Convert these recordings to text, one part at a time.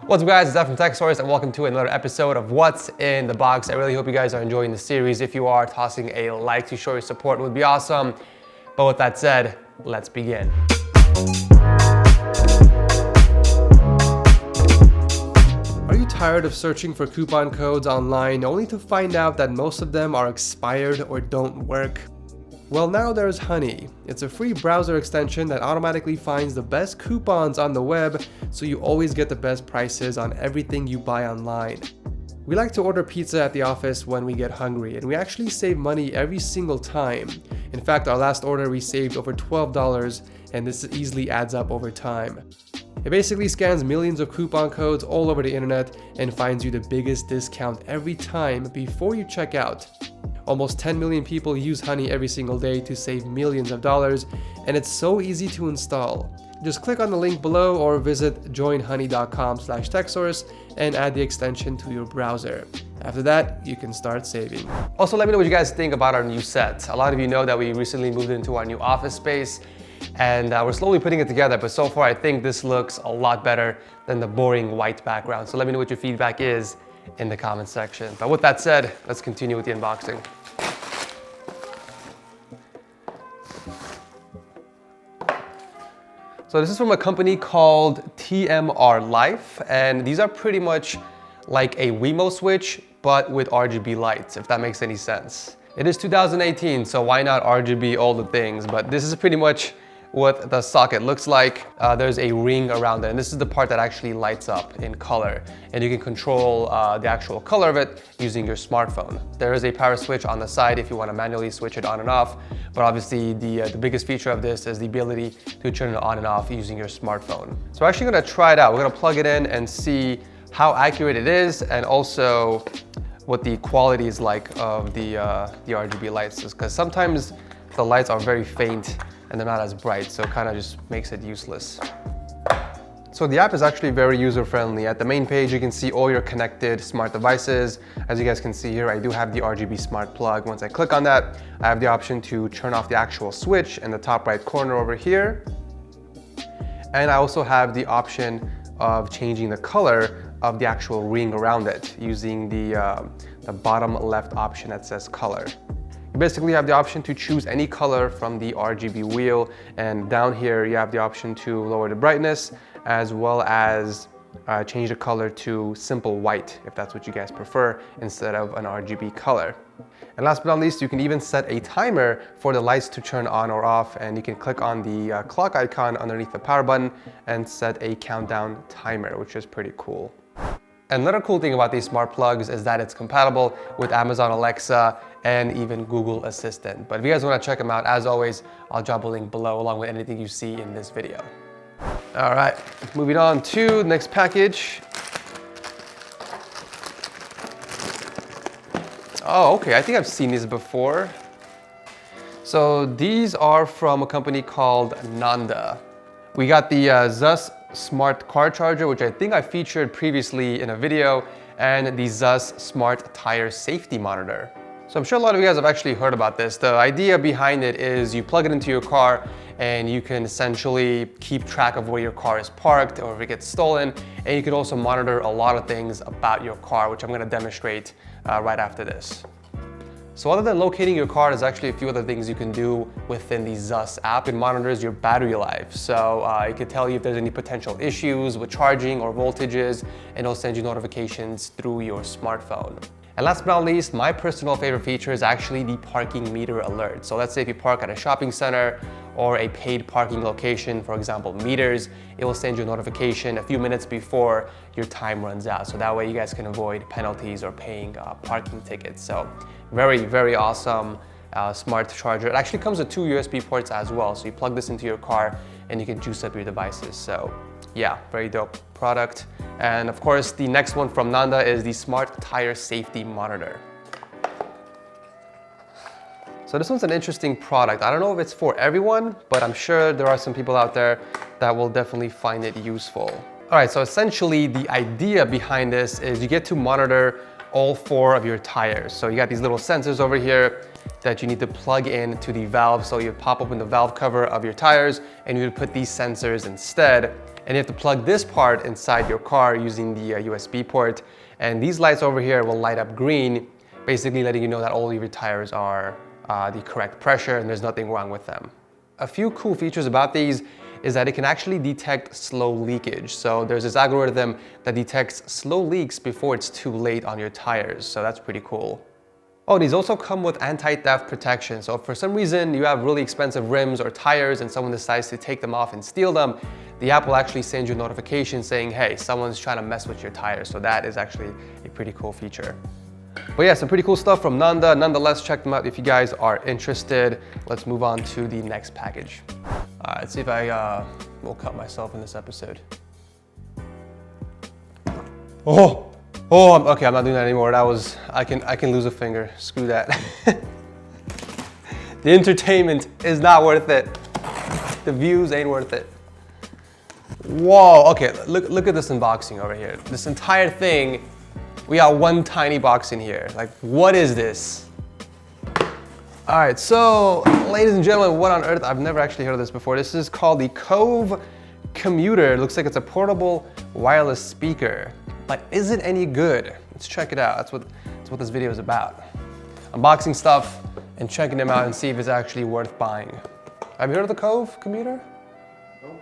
What's up guys, it's Zach from TechSource and welcome to another episode of What's in the Box. I really hope you guys are enjoying the series. If you are, tossing a like to show your support would be awesome. But with that said, let's begin. Are you tired of searching for coupon codes online only to find out that most of them are expired or don't work? Well, now there's Honey. It's a free browser extension that automatically finds the best coupons on the web, so you always get the best prices on everything you buy online. We like to order pizza at the office when we get hungry, and we actually save money every single time. In fact, our last order we saved over $12, and this easily adds up over time. It basically scans millions of coupon codes all over the internet and finds you the biggest discount every time before you check out. Almost 10 million people use Honey every single day to save millions of dollars, and it's so easy to install. Just click on the link below or visit joinhoney.com/techsource and add the extension to your browser. After that, you can start saving. Also, let me know what you guys think about our new set. A lot of you know that we recently moved into our new office space, and we're slowly putting it together, but so far I think this looks a lot better than the boring white background. So let me know what your feedback is in the comment section. But with that said, let's continue with the unboxing. So this is from a company called TMR Life, and these are pretty much like a Wemo switch, but with RGB lights, if that makes any sense. It is 2018, so why not RGB all the things? But this is pretty much what the socket looks like. There's a ring around it, and this is the part that actually lights up in color. And you can control the actual color of it using your smartphone. There is a power switch on the side if you want to manually switch it on and off. But obviously the biggest feature of this is the ability to turn it on and off using your smartphone. So we're actually gonna try it out. We're gonna plug it in and see how accurate it is, and also what the quality is like of the RGB lights, because sometimes the lights are very faint and they're not as bright, so it kind of just makes it useless. So the app is actually very user-friendly. At the main page, you can see all your connected smart devices. As you guys can see here, I do have the RGB smart plug. Once I click on that, I have the option to turn off the actual switch in the top right corner over here. And I also have the option of changing the color of the actual ring around it using the bottom left option that says color. You basically have the option to choose any color from the RGB wheel, and down here you have the option to lower the brightness as well as change the color to simple white if that's what you guys prefer instead of an RGB color. And last but not least, you can even set a timer for the lights to turn on or off, and you can click on the clock icon underneath the power button and set a countdown timer, which is pretty cool. Another cool thing about these smart plugs is that it's compatible with Amazon Alexa and even Google Assistant. But if you guys want to check them out, as always, I'll drop a link below along with anything you see in this video. All right, moving on to the next package. Oh, okay, I think I've seen these before. So these are from a company called Nanda. We got the Zeus Smart Car Charger, which I think I featured previously in a video, and the Zeus Smart Tire Safety Monitor. So I'm sure a lot of you guys have actually heard about this. The idea behind it is you plug it into your car and you can essentially keep track of where your car is parked or if it gets stolen, and you can also monitor a lot of things about your car, which I'm going to demonstrate right after this. So other than locating your car, there's actually a few other things you can do within the Zeus app. It monitors your battery life. So it can tell you if there's any potential issues with charging or voltages, and it'll send you notifications through your smartphone. And last but not least, my personal favorite feature is actually the parking meter alert. So let's say if you park at a shopping center or a paid parking location, for example, meters, it will send you a notification a few minutes before your time runs out. So that way you guys can avoid penalties or paying parking tickets. So very, very awesome smart charger. It actually comes with 2 USB ports as well. So you plug this into your car and you can juice up your devices. So yeah, very dope product. And of course, the next one from Nanda is the Smart Tire Safety Monitor. So this one's an interesting product. I don't know if it's for everyone, but I'm sure there are some people out there that will definitely find it useful. All right, so essentially the idea behind this is you get to monitor all 4 of your tires. So you got these little sensors over here that you need to plug in to the valve. So you pop open the valve cover of your tires and you would put these sensors instead, and you have to plug this part inside your car using the USB port. And these lights over here will light up green, basically letting you know that all of your tires are the correct pressure and there's nothing wrong with them. A few cool features about these is that it can actually detect slow leakage. So there's this algorithm that detects slow leaks before it's too late on your tires. So that's pretty cool. Oh, these also come with anti-theft protection. So if for some reason you have really expensive rims or tires and someone decides to take them off and steal them, the app will actually send you a notification saying, hey, someone's trying to mess with your tires. So that is actually a pretty cool feature. But yeah, some pretty cool stuff from Nanda. Nonetheless, check them out if you guys are interested. Let's move on to the next package. All right, let's see if I will cut myself in this episode. Okay, I'm not doing that anymore. That was, I can lose a finger. Screw that. The entertainment is not worth it. The views ain't worth it. Whoa, okay, look at this unboxing over here. This entire thing, we got one tiny box in here. Like, what is this? All right, so ladies and gentlemen, what on earth? I've never actually heard of this before. This is called the Cove Commuter. It looks like it's a portable wireless speaker. But is it any good? Let's check it out. That's what this video is about. Unboxing stuff and checking them out and see if it's actually worth buying. Have you heard of the Cove Commuter? No.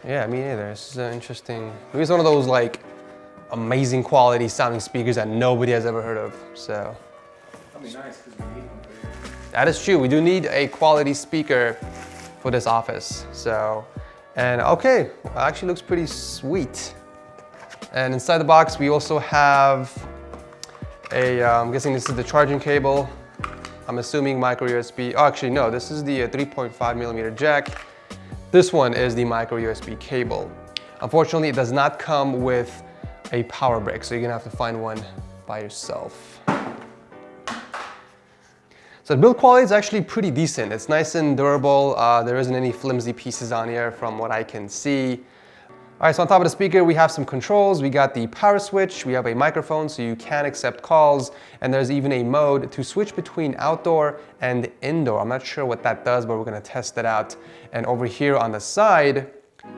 Yeah, me neither. This is interesting. It's one of those like amazing quality sounding speakers that nobody has ever heard of. So That'd be nice because we need one. that is true. We do need a quality speaker for this office. So, and okay, well, it actually looks pretty sweet. And inside the box, we also have a, I'm guessing this is the charging cable. I'm assuming micro USB. Oh, actually, no, this is the 3.5mm jack. This one is the micro USB cable. Unfortunately, it does not come with a power brick, so you're gonna have to find one by yourself. So the build quality is actually pretty decent. It's nice and durable. There isn't any flimsy pieces on here from what I can see. All right, so on top of the speaker, we have some controls. We got the power switch, we have a microphone so you can accept calls, and there's even a mode to switch between outdoor and indoor. I'm not sure what that does, but we're gonna test it out. And over here on the side,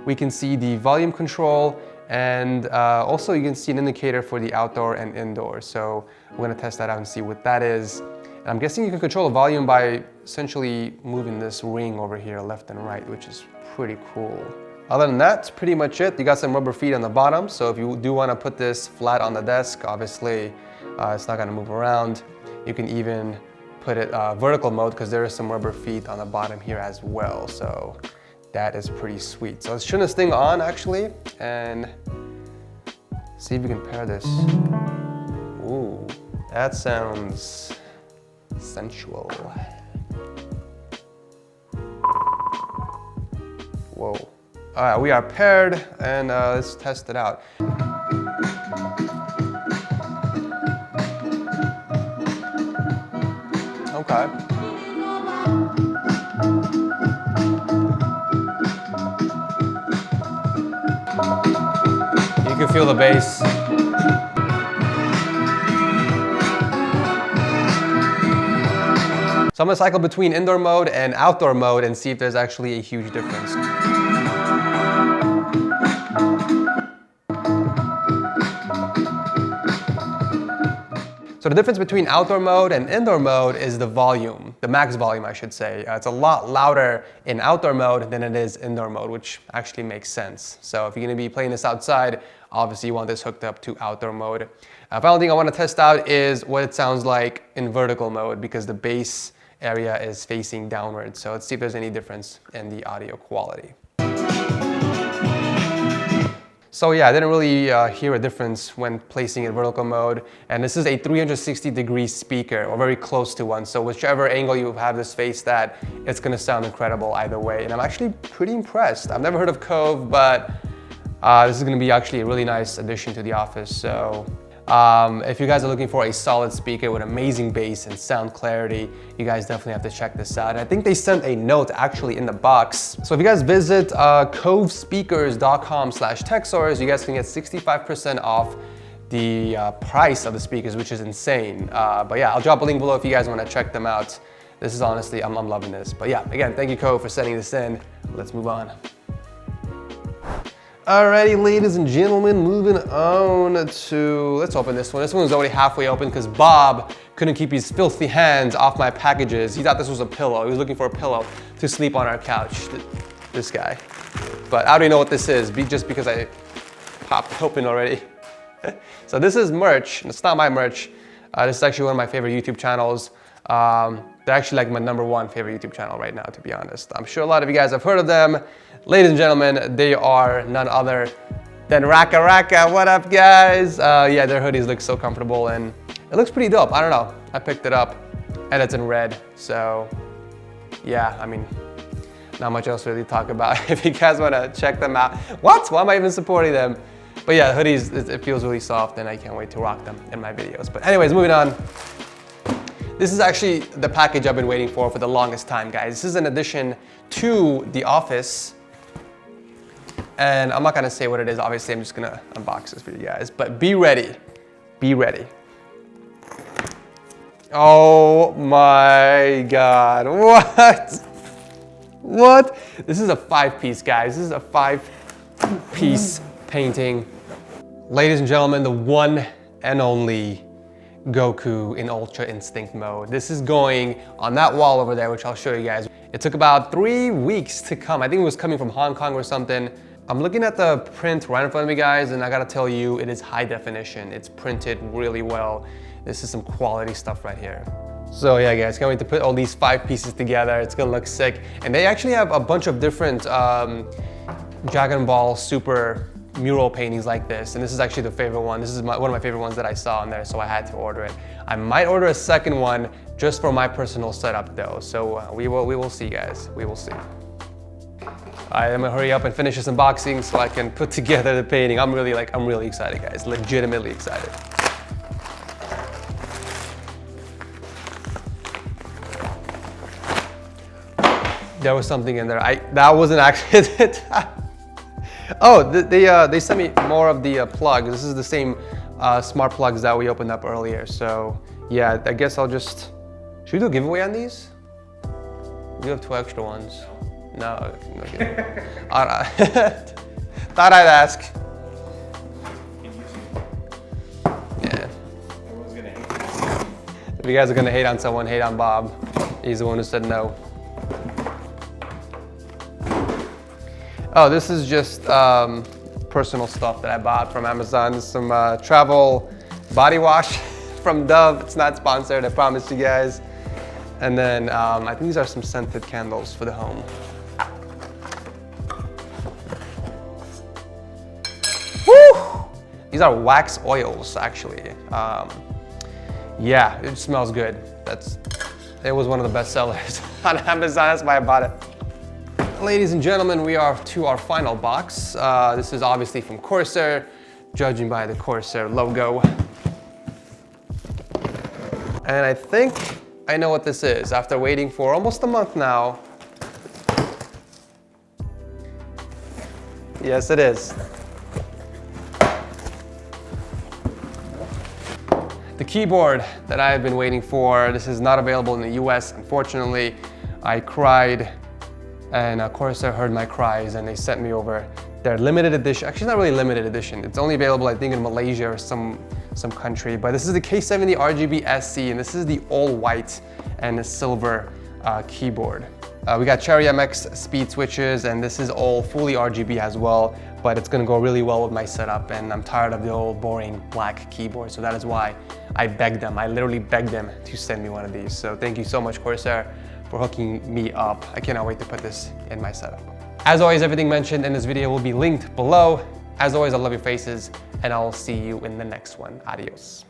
we can see the volume control, and also you can see an indicator for the outdoor and indoor. So we're gonna test that out and see what that is. And I'm guessing you can control the volume by essentially moving this ring over here left and right, which is pretty cool. Other than that, that's pretty much it. You got some rubber feet on the bottom, so if you do want to put this flat on the desk, obviously it's not going to move around. You can even put it vertical mode because there is some rubber feet on the bottom here as well. So that is pretty sweet. So let's turn this thing on actually and see if we can pair this. Ooh, that sounds sensual. Whoa. All right, we are paired and let's test it out. Okay. You can feel the bass. So I'm gonna cycle between indoor mode and outdoor mode and see if there's actually a huge difference. So the difference between outdoor mode and indoor mode is the volume, the max volume I should say. It's a lot louder in outdoor mode than it is indoor mode, which actually makes sense. So if you're gonna be playing this outside, obviously you want this hooked up to outdoor mode. Final thing I wanna test out is what it sounds like in vertical mode because the bass area is facing downward. So let's see if there's any difference in the audio quality. So yeah, I didn't really hear a difference when placing it in vertical mode. And this is a 360-degree speaker, or very close to one. So whichever angle you have this faced at, it's gonna sound incredible either way. And I'm actually pretty impressed. I've never heard of Cove, but this is gonna be actually a really nice addition to the office. So if you guys are looking for a solid speaker with amazing bass and sound clarity, you guys definitely have to check this out. And I think they sent a note actually in the box. So if you guys visit covespeakers.com/techsource, you guys can get 65% off the price of the speakers, which is insane. But yeah, I'll drop a link below if you guys want to check them out. This is honestly, I'm loving this. But yeah, again, thank you Cove for sending this in. Let's move on. Alrighty, ladies and gentlemen, moving on to, let's open this one. This one was already halfway open because Bob couldn't keep his filthy hands off my packages. He thought this was a pillow. He was looking for a pillow to sleep on our couch, this guy. But I already know what this is, just because I popped open already. So this is merch. It's not my merch. This is actually one of my favorite YouTube channels. They're actually like my #1 favorite YouTube channel right now, to be honest. I'm sure a lot of you guys have heard of them. Ladies and gentlemen, they are none other than Raka Raka. What up, guys? Yeah, their hoodies look so comfortable and it looks pretty dope. I don't know. I picked it up and it's in red. So yeah, I mean, not much else really to talk about. If you guys want to check them out. What? Why am I even supporting them? But yeah, hoodies, it feels really soft and I can't wait to rock them in my videos. But anyways, moving on. This is actually the package I've been waiting for the longest time, guys. This is an addition to The Office. And I'm not gonna say what it is, obviously I'm just gonna unbox this for you guys. But be ready, be ready. Oh my God, what? What? This is a 5-piece, guys. This is a 5-piece painting. Ladies and gentlemen, the one and only Goku in Ultra Instinct mode. This is going on that wall over there, which I'll show you guys. It took about 3 weeks to come. I think it was coming from Hong Kong or something. I'm looking at the print right in front of me, guys, and I gotta tell you, it is high definition. It's printed really well. This is some quality stuff right here. So yeah, guys, can't wait to put all these 5 pieces together. It's gonna look sick. And they actually have a bunch of different Dragon Ball Super mural paintings like this, and this is actually the favorite one. This is one of my favorite ones that I saw in there, so I had to order it. I might order a second one just for my personal setup though, so we will see, guys. We will see. Alright, I'm gonna hurry up and finish this unboxing so I can put together the painting. I'm really excited, guys. Legitimately excited. There was something in there. That wasn't actually it. Oh, they sent me more of the plugs. This is the same smart plugs that we opened up earlier. So yeah, I guess I'll just, should we do a giveaway on these? We have 2 extra ones. No giveaway. Thought I'd ask. Yeah. Everyone's gonna hate. If you guys are gonna hate on someone, hate on Bob. He's the one who said no. Oh, this is just personal stuff that I bought from Amazon. Some travel body wash from Dove. It's not sponsored, I promise you guys. And then I think these are some scented candles for the home. Woo! These are wax oils, actually. Yeah, it smells good. It was one of the best sellers on Amazon, that's why I bought it. Ladies and gentlemen, we are to our final box. This is obviously from Corsair, judging by the Corsair logo. And I think I know what this is after waiting for almost a month now. Yes, it is. The keyboard that I have been waiting for. This is not available in the US, unfortunately. I cried. And Corsair heard my cries and they sent me over their limited edition. Actually, it's not really limited edition. It's only available, I think, in Malaysia or some country. But this is the K70 Rgb SC, and this is the all white and silver keyboard. We got Cherry MX speed switches, and this is all fully RGB as well. But it's gonna go really well with my setup, and I'm tired of the old boring black keyboard. So that is why I begged them. I literally begged them to send me one of these. So thank you so much, Corsair, for hooking me up. I cannot wait to put this in my setup. As always, everything mentioned in this video will be linked below. As always, I love your faces, and I'll see you in the next one. Adios.